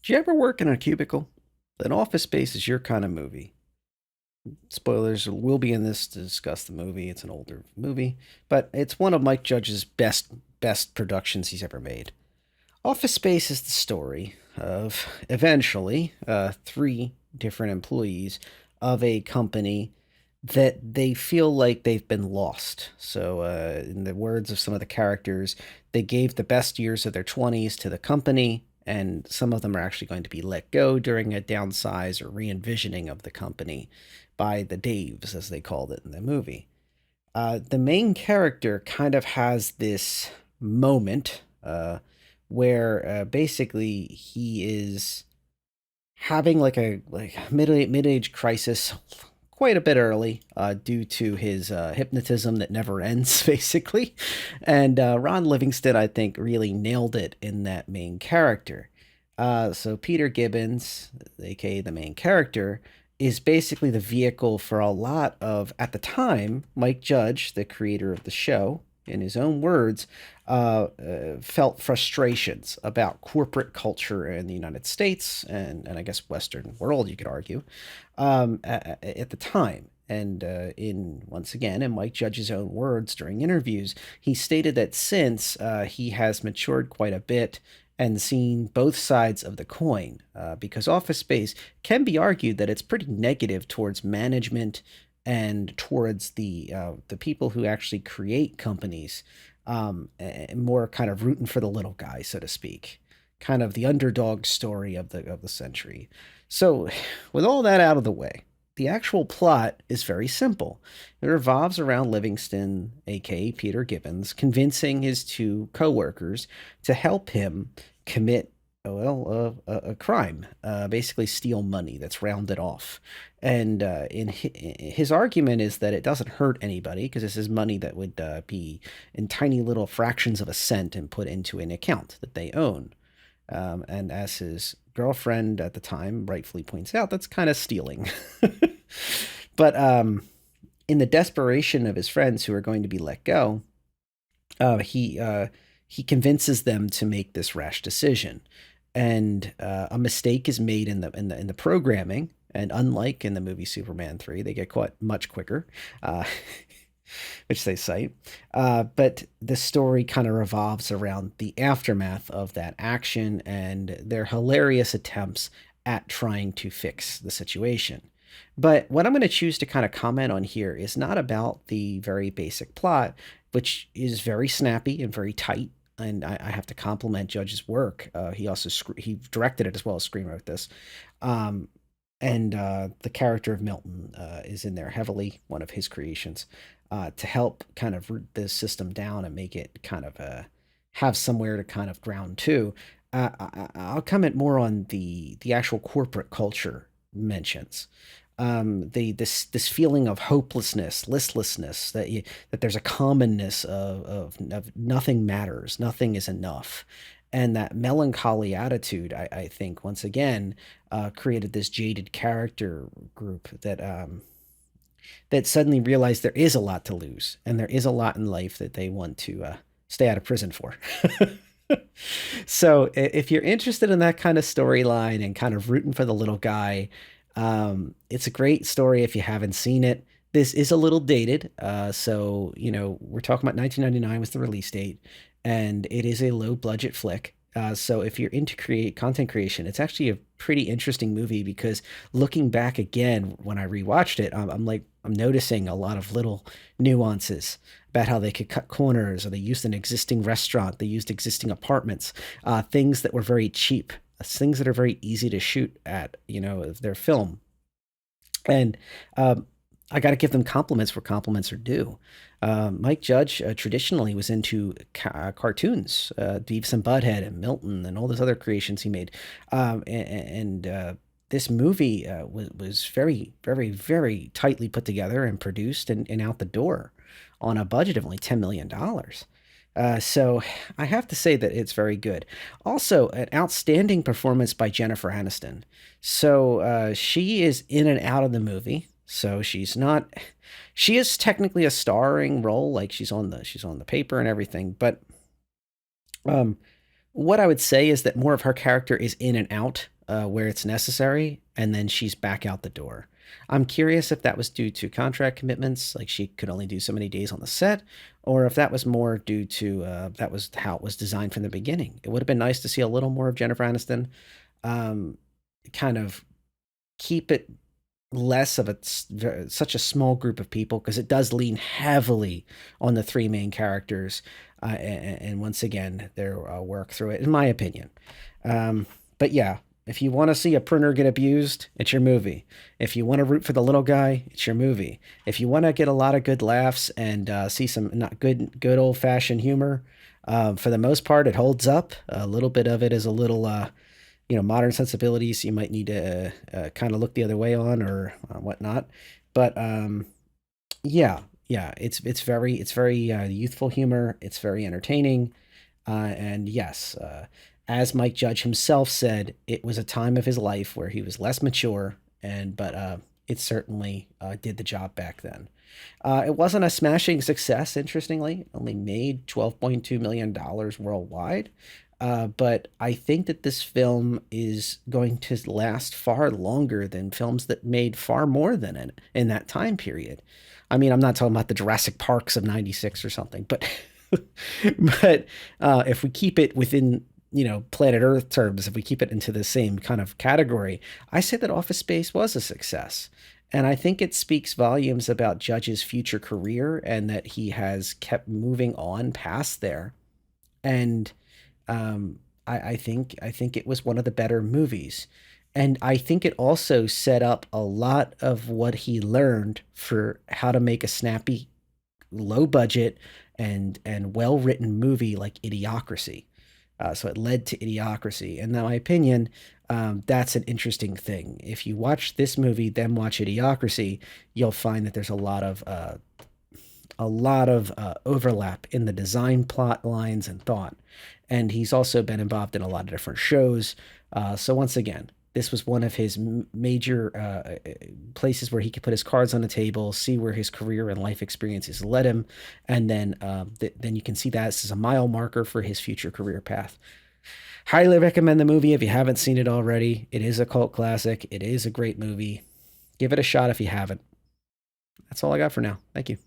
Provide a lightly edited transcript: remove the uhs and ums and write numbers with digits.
Do you ever work in a cubicle? Then Office Space is your kind of movie. Spoilers will be in this to discuss the movie. It's an older movie, but it's one of Mike Judge's best productions he's ever made. Office Space is the story of eventually three different employees of a company that they feel like they've been lost. So, in the words of some of the characters, they gave the best years of their 20s to the company, and some of them are actually going to be let go during a downsize or re envisioning of the company by the Daves, as they called it in the movie. The main character kind of has this moment where basically he is having like a mid age crisis quite a bit early due to his hypnotism that never ends, basically. And Ron Livingston, I think, really nailed it in that main character. So Peter Gibbons, aka the main character, is basically the vehicle for a lot of, at the time, Mike Judge, the creator of the show, in his own words, felt frustrations about corporate culture in the United States and I guess Western world, you could argue, at the time. And in once again, in Mike Judge's own words during interviews, he stated that since he has matured quite a bit and seen both sides of the coin, because Office Space can be argued that it's pretty negative towards management and towards the people who actually create companies, more kind of rooting for the little guy, so to speak, kind of the underdog story of the century. So, with all that out of the way, the actual plot is very simple. It revolves around Livingston, aka Peter Gibbons, convincing his two coworkers to help him commit a crime, basically steal money that's rounded off. And in his argument is that it doesn't hurt anybody because this is money that would be in tiny little fractions of a cent and put into an account that they own. And as his girlfriend at the time rightfully points out, that's kind of stealing. But in the desperation of his friends who are going to be let go, he convinces them to make this rash decision, and a mistake is made in the programming. And unlike in the movie Superman 3, they get caught much quicker, uh, which they cite. But the story kind of revolves around the aftermath of that action and their hilarious attempts at trying to fix the situation. But what I'm going to choose to kind of comment on here is not about the very basic plot, which is very snappy and very tight. And I have to compliment Judge's work. He also he directed it as well as screenwrote this. Um, and the character of Milton is in there heavily, one of his creations, to help kind of root this system down and make it kind of have somewhere to kind of ground to. I'll comment more on the actual corporate culture mentions. This feeling of hopelessness, listlessness, that there's a commonness of nothing matters, nothing is enough, and that melancholy attitude, I think, once again, created this jaded character group that suddenly realized there is a lot to lose, and there is a lot in life that they want to stay out of prison for. So if you're interested in that kind of storyline and kind of rooting for the little guy, it's a great story if you haven't seen it. This is a little dated, so we're talking about 1999 was the release date, and it is a low budget flick. So if you're into create content creation, it's actually a pretty interesting movie because looking back again when I rewatched it, I'm noticing a lot of little nuances about how they could cut corners, or they used an existing restaurant, they used existing apartments, things that were very cheap, things that are very easy to shoot at, their film. And I got to give them compliments where compliments are due. Mike Judge traditionally was into cartoons, Beavis and Butthead and Milton and all those other creations he made. And this movie was very, very, very tightly put together and produced and out the door on a budget of only $10 million. So I have to say that it's very good. Also, an outstanding performance by Jennifer Aniston. So she is in and out of the movie. So she's not. She is technically a starring role, like she's on the paper and everything. But um, what I would say is that more of her character is in and out. where it's necessary, and then she's back out the door. I'm curious if that was due to contract commitments, like she could only do so many days on the set, or if that was more due to that was how it was designed from the beginning. It would have been nice to see a little more of Jennifer Aniston, um, kind of keep it less of such a small group of people, because it does lean heavily on the three main characters, and once again their work through it, in my opinion. But yeah, if you want to see a printer get abused, it's your movie. If you want to root for the little guy, it's your movie. If you want to get a lot of good laughs and see some not good old fashioned humor, for the most part, it holds up. A little bit of it is a little modern sensibilities you might need to kind of look the other way on, or whatnot. But yeah, yeah, it's very youthful humor. It's very entertaining, and yes, as Mike Judge himself said, it was a time of his life where he was less mature, and but it certainly did the job back then. It wasn't a smashing success, interestingly. It only made $12.2 million worldwide. But I think that this film is going to last far longer than films that made far more than it in that time period. I mean, I'm not talking about the Jurassic Parks of '96 or something, but but if we keep it within planet Earth terms, if we keep it into the same kind of category, I say that Office Space was a success. And I think it speaks volumes about Judge's future career, and that he has kept moving on past there. And I think it was one of the better movies, and I think it also set up a lot of what he learned for how to make a snappy, low budget, and well written movie like Idiocracy. So it led to Idiocracy, and in my opinion, that's an interesting thing. If you watch this movie, then watch Idiocracy, you'll find that there's a lot of overlap in the design plot lines and thought. And he's also been involved in a lot of different shows. So once again, this was one of his major places where he could put his cards on the table, see where his career and life experiences led him, and then you can see that as a mile marker for his future career path. Highly recommend the movie if you haven't seen it already. It is a cult classic. It is a great movie. Give it a shot if you haven't. That's all I got for now. Thank you.